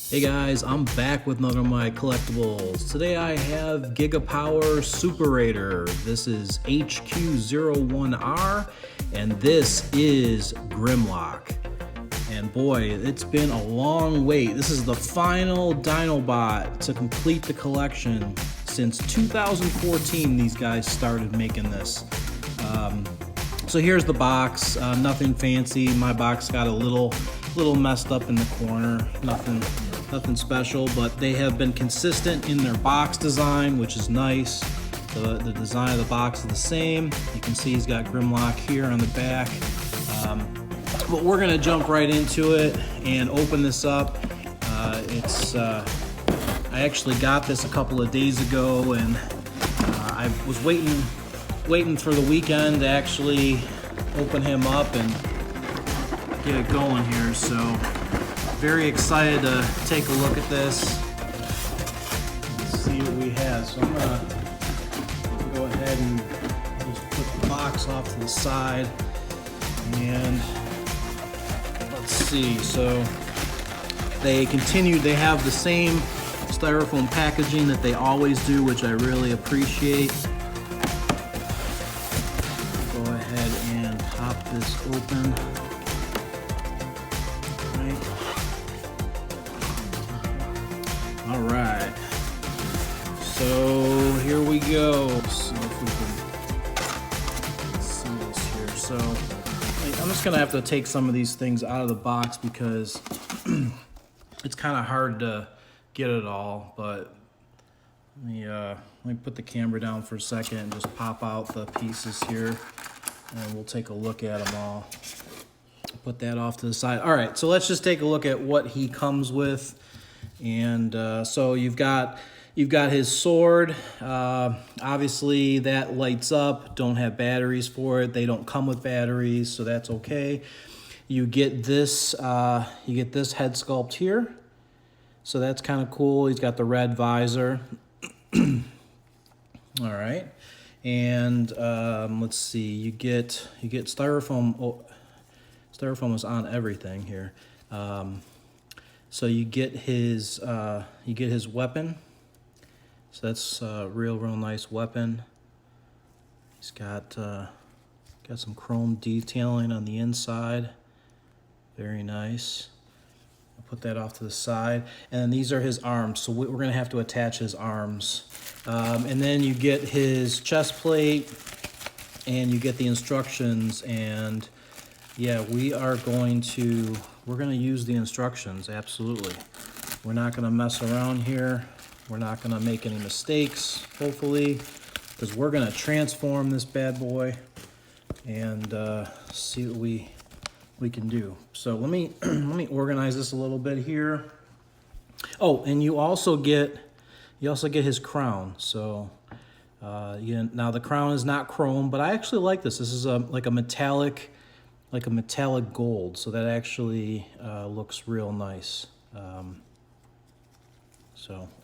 Hey guys, I'm back with another of my collectibles. Today I have Gigapower SUPERATOR. This is HQ01R, and this is Grimlock. And boy, it's been a long wait. This is the final Dinobot to complete the collection. Since 2014, these guys started making this. So here's the box. Nothing fancy. My box got a little messed up in the corner. Nothing special, but they have been consistent in their box design, which is nice. The design of the box is the same. You can see he's got Grimlock here on the back. But we're gonna jump right into it and open this up. I actually got this a couple of days ago, and I was waiting for the weekend to actually open him up and get it going here. So very excited to take a look at this and see what we have. So I'm gonna go ahead and just put the box off to the side, and let's see. So they have the same styrofoam packaging that they always do, which I really appreciate. Go ahead and pop this open. All right, so here we go. Let's see if we can see this here. So I'm just gonna have to take some of these things out of the box because it's kind of hard to get it all. But let me put the camera down for a second and just pop out the pieces here, and we'll take a look at them all. Put that off to the side. All right, so let's just take a look at what he comes with. And so you've got his sword. Obviously that lights up. Don't have batteries for it. They don't come with batteries, so that's okay. You get this head sculpt here, so that's kind of cool. He's got the red visor. All right, and let's see. You get styrofoam. Oh, styrofoam is on everything here. So you get his weapon. So that's a real nice weapon. He's got some chrome detailing on the inside. Very nice. I'll put that off to the side. And then these are his arms. So we're gonna have to attach his arms. And then you get his chest plate, and you get the instructions. And yeah, we're gonna use the instructions, absolutely. We're not gonna mess around here. We're not gonna make any mistakes, hopefully, because we're gonna transform this bad boy and see what we can do. So let me organize this a little bit here. Oh, and you also get his crown. So now the crown is not chrome, but I actually like this. This is like a metallic gold, so that actually looks real nice.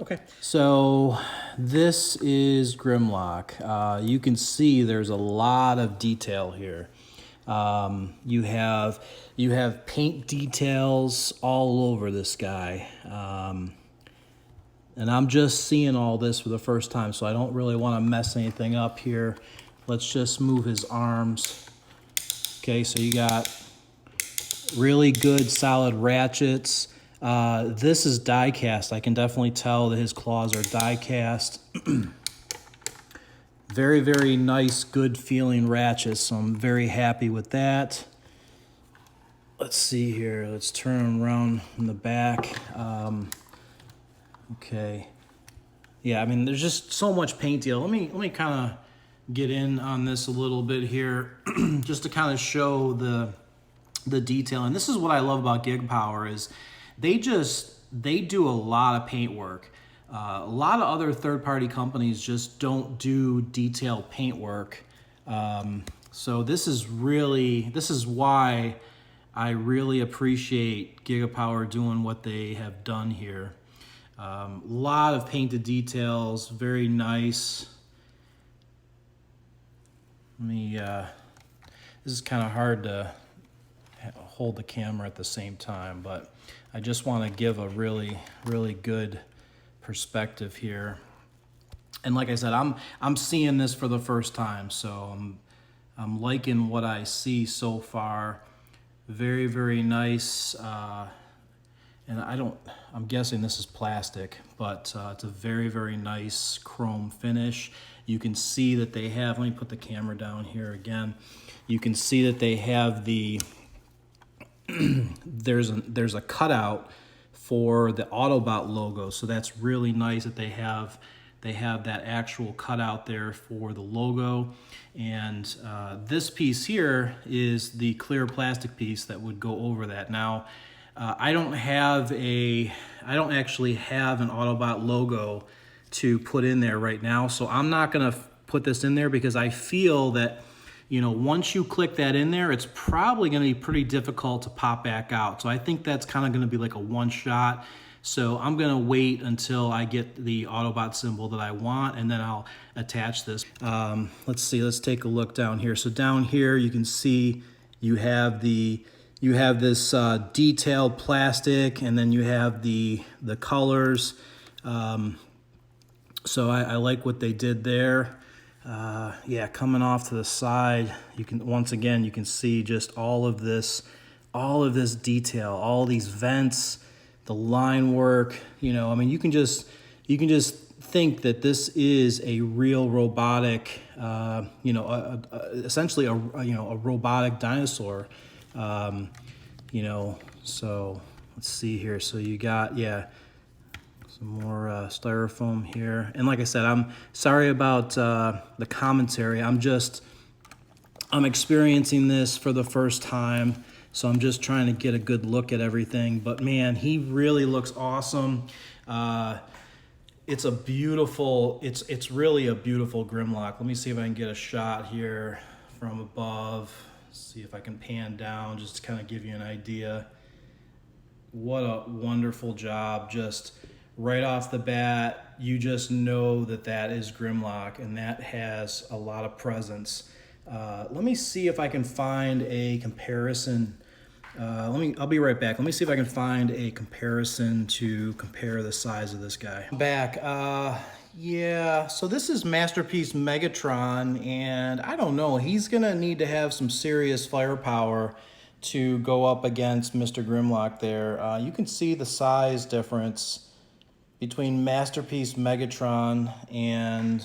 Okay. So this is Grimlock. You can see there's a lot of detail here. You have paint details all over this guy. And I'm just seeing all this for the first time, so I don't really want to mess anything up here. Let's just move his arms. Okay, so you got really good solid ratchets. This is die cast. I can definitely tell that his claws are die cast. Very, very nice, good feeling ratchets, so I'm very happy with that. Let's see here. Let's turn him around in the back. Okay. Yeah, I mean, there's just so much paint deal. Let me kind of get in on this a little bit here just to kind of show the detail. And this is what I love about Gigapower is they do a lot of paint work. A lot of other third-party companies just don't do detailed paint work. So this is why I really appreciate Gigapower doing what they have done here. A lot of painted details, very nice. This is kind of hard to hold the camera at the same time, but I just want to give a really, really good perspective here. And like I said, I'm seeing this for the first time, so I'm liking what I see so far. Very, very nice. And I'm guessing this is plastic, but it's a very, very nice chrome finish. You can see that they have, let me put the camera down here again. You can see that they have the, there's a cutout for the Autobot logo. So that's really nice that they have that actual cutout there for the logo. And this piece here is the clear plastic piece that would go over that. Now, I don't actually have an Autobot logo to put in there right now, so I'm not gonna put this in there because I feel that, you know, once you click that in there, it's probably gonna be pretty difficult to pop back out. So I think that's kind of gonna be like a one shot. So I'm gonna wait until I get the Autobot symbol that I want, and then I'll attach this. Let's see, let's take a look down here. So down here you can see you have this detailed plastic, and then you have the colors. So I like what they did there. Yeah, coming off to the side, you can once again you can see just all of this detail, all these vents, the line work. You know, I mean, you can just think that this is a real robotic, you know, essentially a robotic dinosaur. You know, so let's see here. So you got, yeah, some more styrofoam here. And like I said, I'm sorry about the commentary. I'm experiencing this for the first time, so I'm just trying to get a good look at everything. But man, he really looks awesome. It's really a beautiful Grimlock. Let me see if I can get a shot here from above. See if I can pan down just to kind of give you an idea. What a wonderful job. Just right off the bat, you just know that that is Grimlock, and that has a lot of presence. Let me see if I can find a comparison. I'll be right back. Let me see if I can find a comparison to compare the size of this guy. Back. Yeah, so this is Masterpiece Megatron, and I don't know, he's gonna need to have some serious firepower to go up against Mr. Grimlock there. You can see the size difference between Masterpiece Megatron and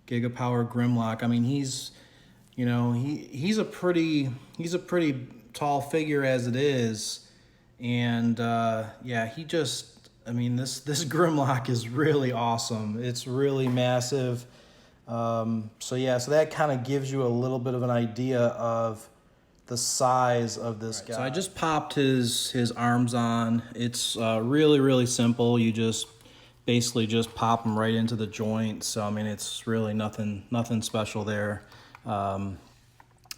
Gigapower Grimlock. I mean, he's a pretty tall figure as it is, and yeah, I mean, this Grimlock is really awesome. It's really massive. So yeah, so that kind of gives you a little bit of an idea of the size of this guy. So I just popped his arms on. It's really, really simple. You just basically just pop them right into the joint. So I mean, it's really nothing special there. So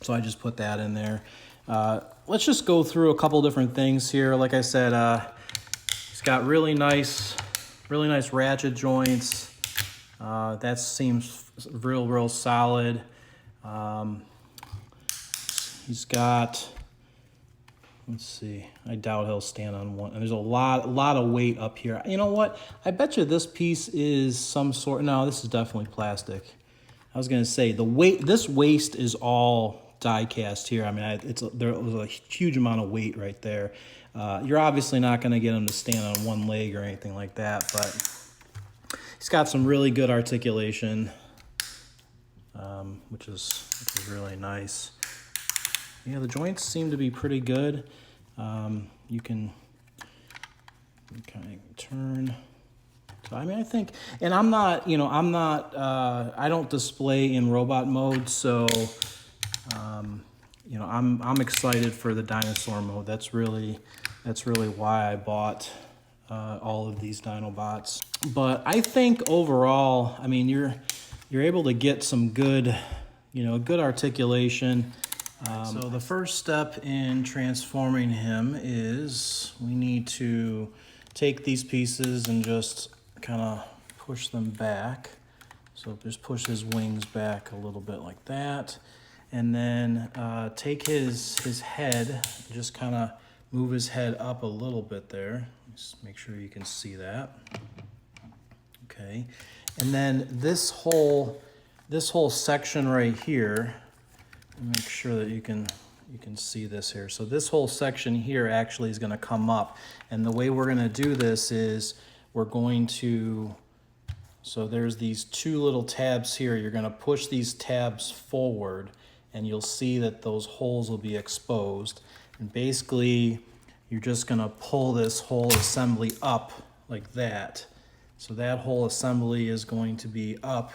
I just put that in there. Let's just go through a couple different things here. Like I said, it's got really nice ratchet joints. That seems real solid. He's got, let's see, I doubt he'll stand on one. And there's a lot of weight up here. You know what? I bet you this piece is some sort, no, this is definitely plastic. I was gonna say this waist is all die cast here. I mean, there was a huge amount of weight right there. You're obviously not going to get him to stand on one leg or anything like that, but he's got some really good articulation, which is really nice. Yeah, the joints seem to be pretty good. You can kind of turn. So I mean, I think, and I'm not, I don't display in robot mode, so. I'm excited for the dinosaur mode. That's really why I bought all of these Dinobots. But I think overall, I mean, you're able to get some good, good articulation. So the first step in transforming him is we need to take these pieces and just kind of push them back. So just push his wings back a little bit like that. And then take his head, just kind of move his head up a little bit there. Just make sure you can see that. Okay, and then this whole section right here, make sure that you can see this here. So this whole section here actually is going to come up, and the way we're going to do this is we're going to, so there's these two little tabs here. You're going to push these tabs forward, and you'll see that those holes will be exposed. And basically, you're just going to pull this whole assembly up like that. So that whole assembly is going to be up.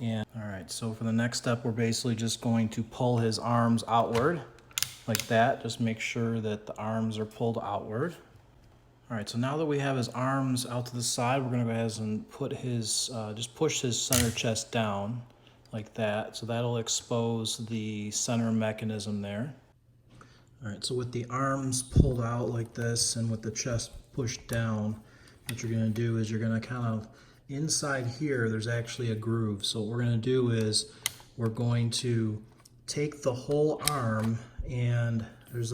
And all right, so for the next step, we're basically just going to pull his arms outward like that. Just make sure that the arms are pulled outward. All right, so now that we have his arms out to the side, we're gonna go ahead and put his, just push his center chest down like that. So that'll expose the center mechanism there. All right, so with the arms pulled out like this and with the chest pushed down, what you're gonna do is you're gonna kind of, inside here, there's actually a groove. So what we're gonna do is we're going to take the whole arm, and there's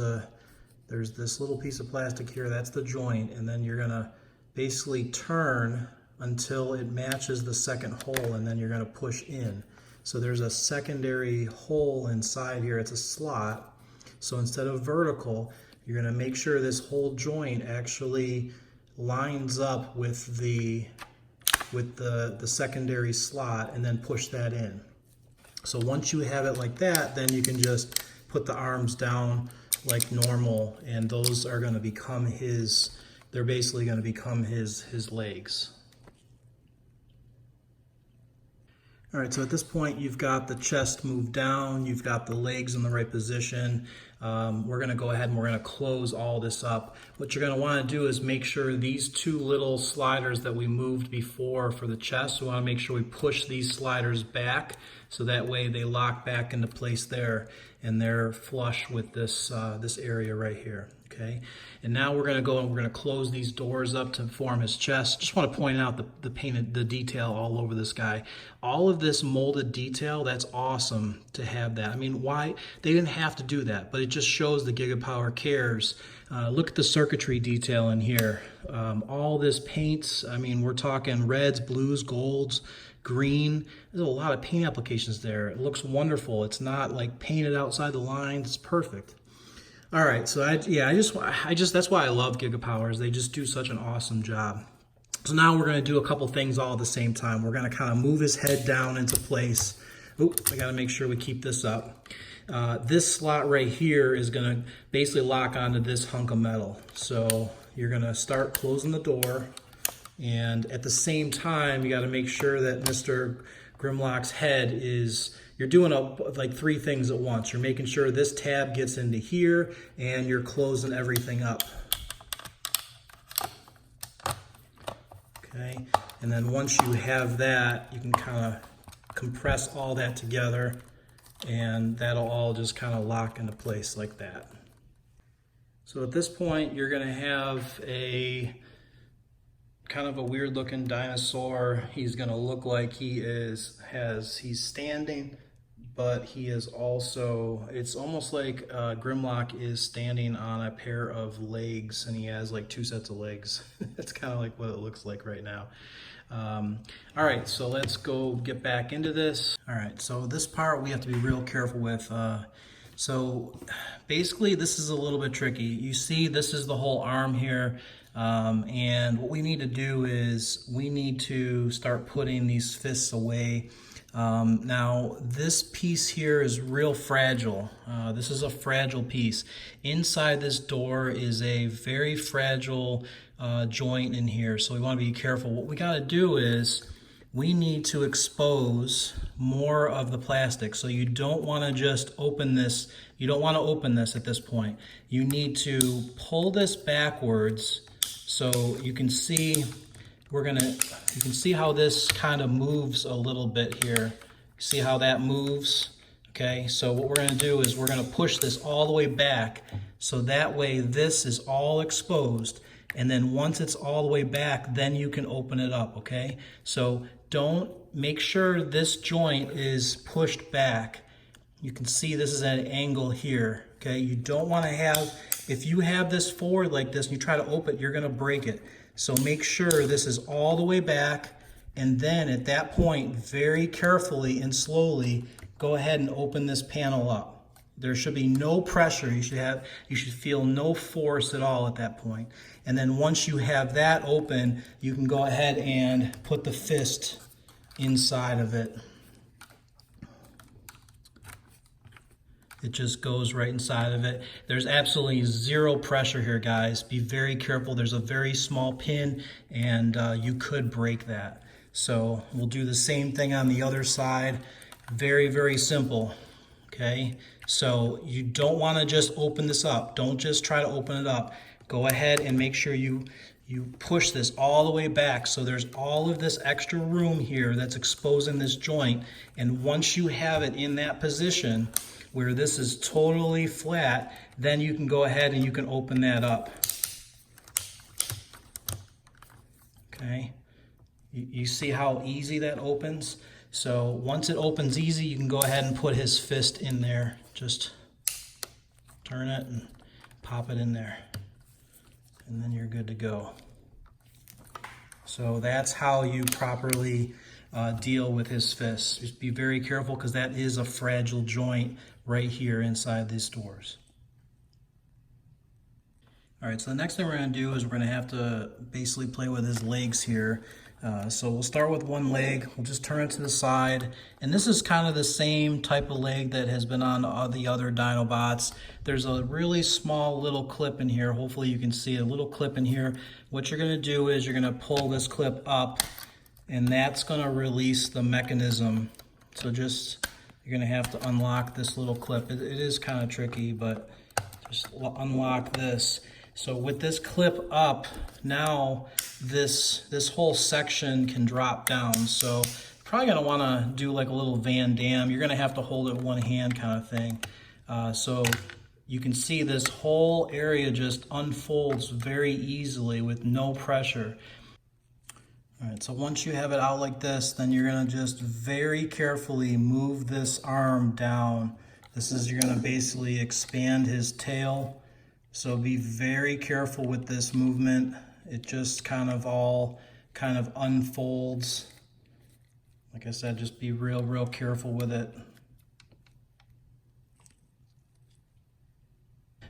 this little piece of plastic here, that's the joint, and then you're gonna basically turn until it matches the second hole, and then you're gonna push in. So there's a secondary hole inside here, it's a slot. So instead of vertical, you're gonna make sure this whole joint actually lines up with the secondary slot, and then push that in. So once you have it like that, then you can just put the arms down like normal, and those are going to become his, they're basically going to become his legs. All right, so at this point you've got the chest moved down, you've got the legs in the right position. We're gonna go ahead and we're gonna close all this up. What you're gonna wanna do is make sure these two little sliders that we moved before for the chest, we wanna make sure we push these sliders back so that way they lock back into place there, and they're flush with this, this area right here. Okay, and now we're going to go and we're going to close these doors up to form his chest. Just want to point out the detail all over this guy. All of this molded detail, that's awesome to have that. I mean, why? They didn't have to do that, but it just shows the Gigapower cares. Look at the circuitry detail in here. All this paints, I mean, we're talking reds, blues, golds, green. There's a lot of paint applications there. It looks wonderful. It's not like painted outside the lines. It's perfect. All right, so I just that's why I love Gigapowers. They just do such an awesome job. So now we're going to do a couple things all at the same time. We're going to kind of move his head down into place. Oop, I got to make sure we keep this up. This slot right here is going to basically lock onto this hunk of metal. So you're going to start closing the door, and at the same time, you got to make sure that Mr. Grimlock's head is, you're doing like three things at once. You're making sure this tab gets into here, and you're closing everything up. Okay, and then once you have that, you can kind of compress all that together, and that'll all just kind of lock into place like that. So at this point, you're gonna have a kind of a weird looking dinosaur. He's gonna look like he's standing, but he is also, it's almost like Grimlock is standing on a pair of legs, and he has like two sets of legs. That's kind of like what it looks like right now. All right, so let's go get back into this. All right, so this part we have to be real careful with. So basically this is a little bit tricky. You see this is the whole arm here. And what we need to do is we need to start putting these fists away. Now this piece here is real fragile. This is a fragile piece. Inside this door is a very fragile joint in here, so we want to be careful. What we got to do is we need to expose more of the plastic. So you don't want to just open this. You don't want to open this at this point. You need to pull this backwards so you can see, you can see how this kind of moves a little bit here. See how that moves? Okay, so what we're gonna do is we're gonna push this all the way back, so that way this is all exposed, and then once it's all the way back, then you can open it up, okay? So make sure this joint is pushed back. You can see this is at an angle here, okay? You don't wanna have If you have this forward like this and you try to open it, you're gonna break it. So make sure this is all the way back, and then at that point, very carefully and slowly, go ahead and open this panel up. There should be no pressure. You should feel no force at all at that point. And then once you have that open, you can go ahead and put the fist inside of it. It just goes right inside of it. There's absolutely zero pressure here, guys. Be very careful. There's a very small pin, and you could break that. So we'll do the same thing on the other side. Very, very simple, okay? So you don't want to just open this up. Don't just try to open it up. Go ahead and make sure you push this all the way back, so there's all of this extra room here that's exposing this joint. And once you have it in that position where this is totally flat, then you can go ahead and you can open that up. Okay, you see how easy that opens? So once it opens easy, you can go ahead and put his fist in there. Just turn it and pop it in there, and then you're good to go. So that's how you properly deal with his fist. Just be very careful, because that is a fragile joint right here inside these doors. All right, so the next thing we're gonna do is we're gonna have to basically play with his legs here. So we'll start with one leg. We'll just turn it to the side. And this is kind of the same type of leg that has been on the other Dinobots. There's a really small little clip in here. Hopefully you can see a little clip in here. What you're gonna do is you're gonna pull this clip up, and that's gonna release the mechanism. So you're gonna have to unlock this little clip. It is kind of tricky, but just unlock this. So with this clip up, now this whole section can drop down. So probably gonna wanna do like a little Van Damme. You're gonna have to hold it with one hand kind of thing. So you can see this whole area just unfolds very easily with no pressure. All right, so once you have it out like this, then you're gonna just very carefully move this arm down. You're gonna basically expand his tail. So be very careful with this movement. It just kind of unfolds. Like I said, just be real careful with it.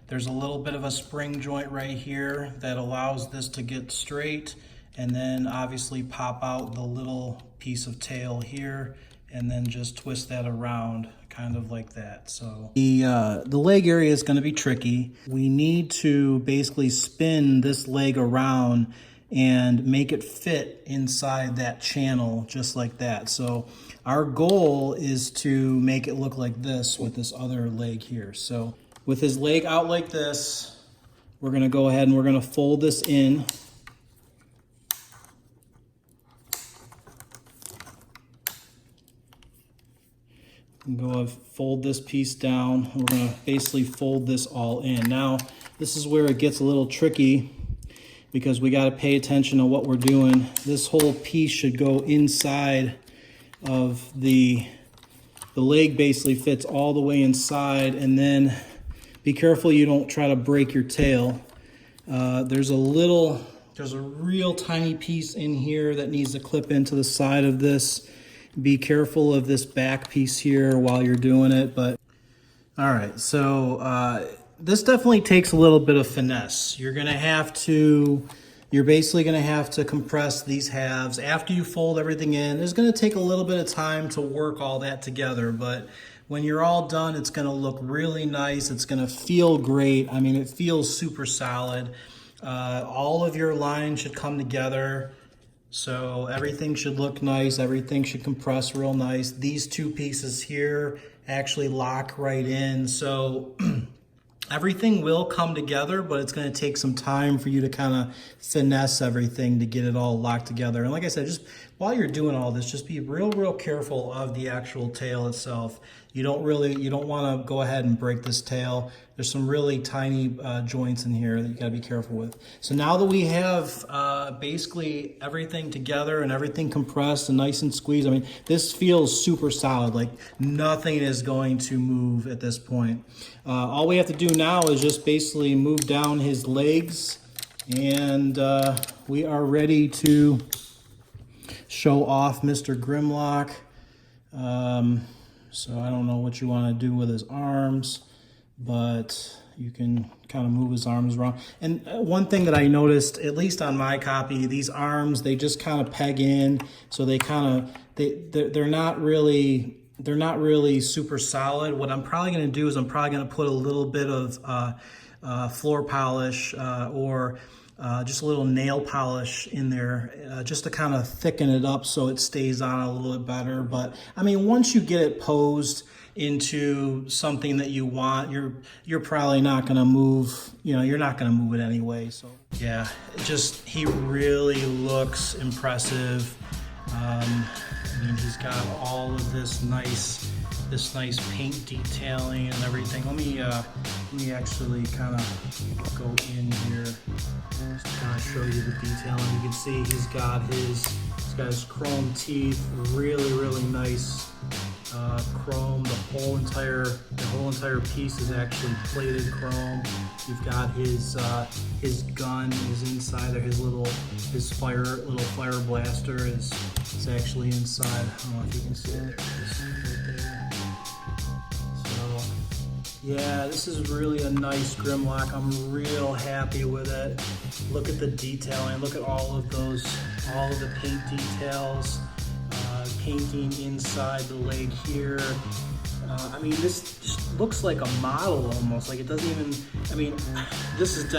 There's a little bit of a spring joint right here that allows this to get straight, and then obviously pop out the little piece of tail here, and then just twist that around kind of like that. So the leg area is going to be tricky. We need to basically spin this leg around and make it fit inside that channel just like that. So our goal is to make it look like this with this other leg here. So with his leg out like this, we're going to go ahead and we're going to fold this in. Go fold this piece down. We're going to basically fold this all in. Now, this is where it gets a little tricky, because we got to pay attention to what we're doing. This whole piece should go inside of the leg. Basically fits all the way inside, and then be careful you don't try to break your tail. There's a real tiny piece in here that needs to clip into the side of this. Be careful of this back piece here while you're doing it. But all right, so this definitely takes a little bit of finesse. You're basically gonna have to compress these halves after you fold everything in. It's gonna take a little bit of time to work all that together, but when you're all done, it's gonna look really nice. It's gonna feel great. I mean, it feels super solid. All of your lines should come together. So everything should look nice. Everything should compress real nice. These two pieces here actually lock right in. So everything will come together, but it's going to take some time for you to kind of finesse everything to get it all locked together. And like I said, just while you're doing all this, just be real careful of the actual tail itself. you don't want to go ahead and break this tail. There's some really tiny joints in here that you got to be careful with. So now that we have basically everything together and everything compressed and nice and squeezed, I mean, this feels super solid. Like nothing is going to move at this point. All we have to do now is just basically move down his legs, and we are ready to show off Mr. Grimlock. So I don't know what you want to do with his arms, but you can kind of move his arms around. And one thing that I noticed, at least on my copy, these arms, they just kind of peg in, so they kind of they're not really super solid. What I'm probably going to do is I'm probably going to put a little bit of floor polish or just a little nail polish in there, just to kind of thicken it up so it stays on a little bit better. But I mean, once you get it posed into something that you want, you're probably not going to move, you're not going to move it anyway. So yeah, he really looks impressive. I mean, he's got all of this nice paint detailing and everything. Let me actually kind of go in here just to kind of show you the detailing. You can see he's got his chrome teeth, really nice chrome. The whole entire piece is actually plated chrome. You've got his gun is inside there. His fire blaster is actually inside. I don't know if you can see it. It's right there. So yeah, this is really a nice Grimlock. I'm real happy with it. Look at the detailing. Look at all of the paint details. Painting inside the leg here. I mean, this just looks like a model almost. Like it doesn't even. I mean, this is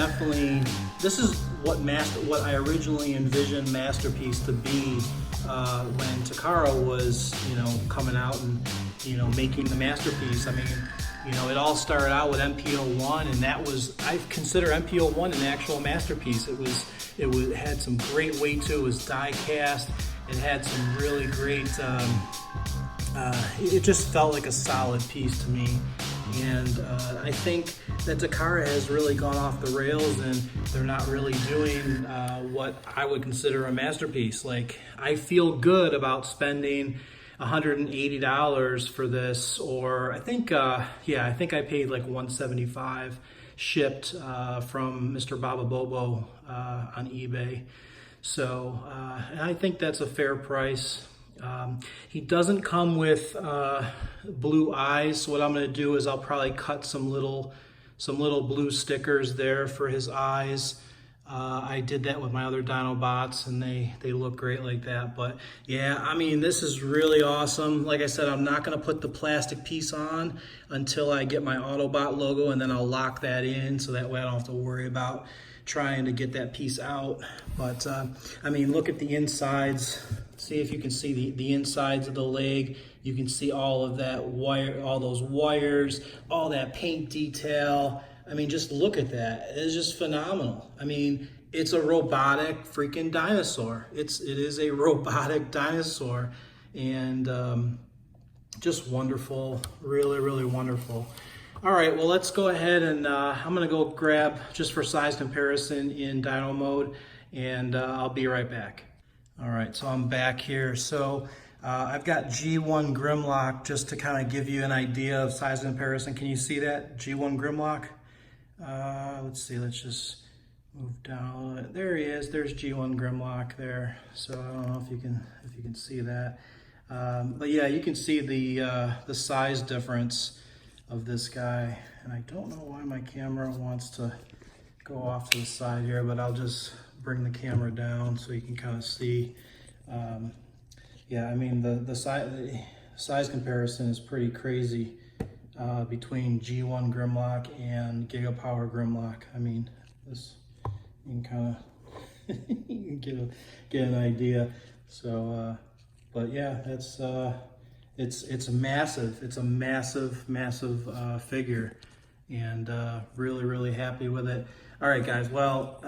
what I originally envisioned Masterpiece to be when Takara was coming out and making the Masterpiece. I mean, it all started out with MPO1, and I consider MPO1 an actual masterpiece. It had some great weight to it. It was die cast. It had some really great, it just felt like a solid piece to me. And I think that Takara has really gone off the rails, and they're not really doing what I would consider a masterpiece. Like, I feel good about spending $180 for this, or I think I paid like $175 shipped from Mr. Baba Bobo on eBay. So and I think that's a fair price. He doesn't come with blue eyes, so what I'm going to do is I'll probably cut some little blue stickers there for his eyes. I did that with my other Dinobots, and they look great like that. But yeah, I mean, this is really awesome. Like I said, I'm not going to put the plastic piece on until I get my Autobot logo, and then I'll lock that in, so that way I don't have to worry about trying to get that piece out. But I mean, look at the insides. See if you can see the insides of the leg. You can see all of that wire, all those wires, all that paint detail. I mean, just look at that. It's just phenomenal. I mean, it's a robotic freaking dinosaur. It is a robotic dinosaur, and just wonderful, really wonderful. All right, well, let's go ahead and I'm gonna go grab, just for size comparison, in Dino mode, and I'll be right back. All right, so I'm back here. So I've got G1 Grimlock, just to kind of give you an idea of size comparison. Can you see that, G1 Grimlock? Let's see, let's just move down a little bit. There he is, there's G1 Grimlock there. So I don't know if you can see that. But yeah, you can see the size difference of this guy. And I don't know why my camera wants to go off to the side here, but I'll just bring the camera down so you can kind of see. Yeah, I mean, the size comparison is pretty crazy between G1 Grimlock and Gigapower Grimlock. I mean, this, you can kind of get an idea. So, but yeah, that's it's massive. It's a massive figure, and really happy with it. All right, guys. Well,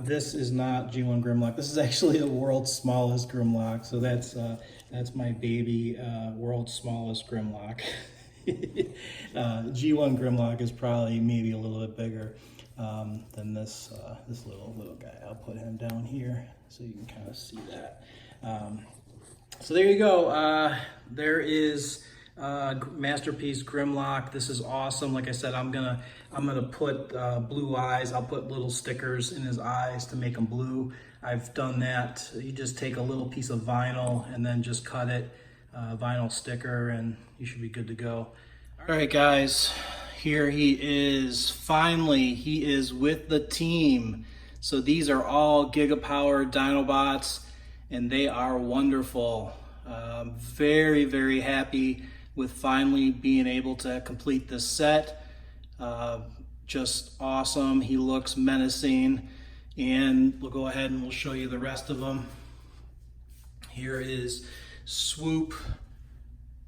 this is not G1 Grimlock. This is actually the world's smallest Grimlock. So that's my baby, world's smallest Grimlock. G1 Grimlock is probably maybe a little bit bigger than this this little guy. I'll put him down here so you can kind of see that. So there you go. There is Masterpiece Grimlock. This is awesome. Like I said, I'm gonna put blue eyes. I'll put little stickers in his eyes to make them blue. I've done that. You just take a little piece of vinyl and then just cut it, vinyl sticker, and you should be good to go. All right, guys, here he is. Finally, he is with the team. So these are all Gigapower Dinobots, and they are wonderful. Very, very happy with finally being able to complete this set. Just awesome. He looks menacing, and we'll go ahead and we'll show you the rest of them. Here is Swoop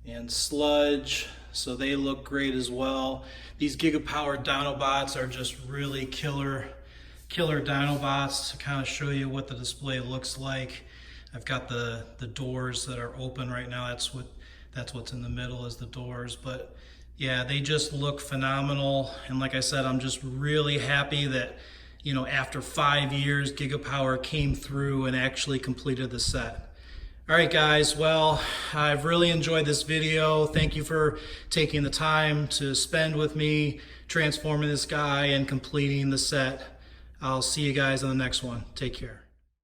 and Sludge, so they look great as well. These Gigapower Dinobots are just really killer Dinobots. To kind of show you what the display looks like, I've got the doors that are open right now. That's what's in the middle is the doors. But yeah, they just look phenomenal. And like I said, I'm just really happy that, you know, after 5 years, Gigapower came through and actually completed the set. All right, guys, well, I've really enjoyed this video. Thank you for taking the time to spend with me, transforming this guy and completing the set. I'll see you guys on the next one. Take care.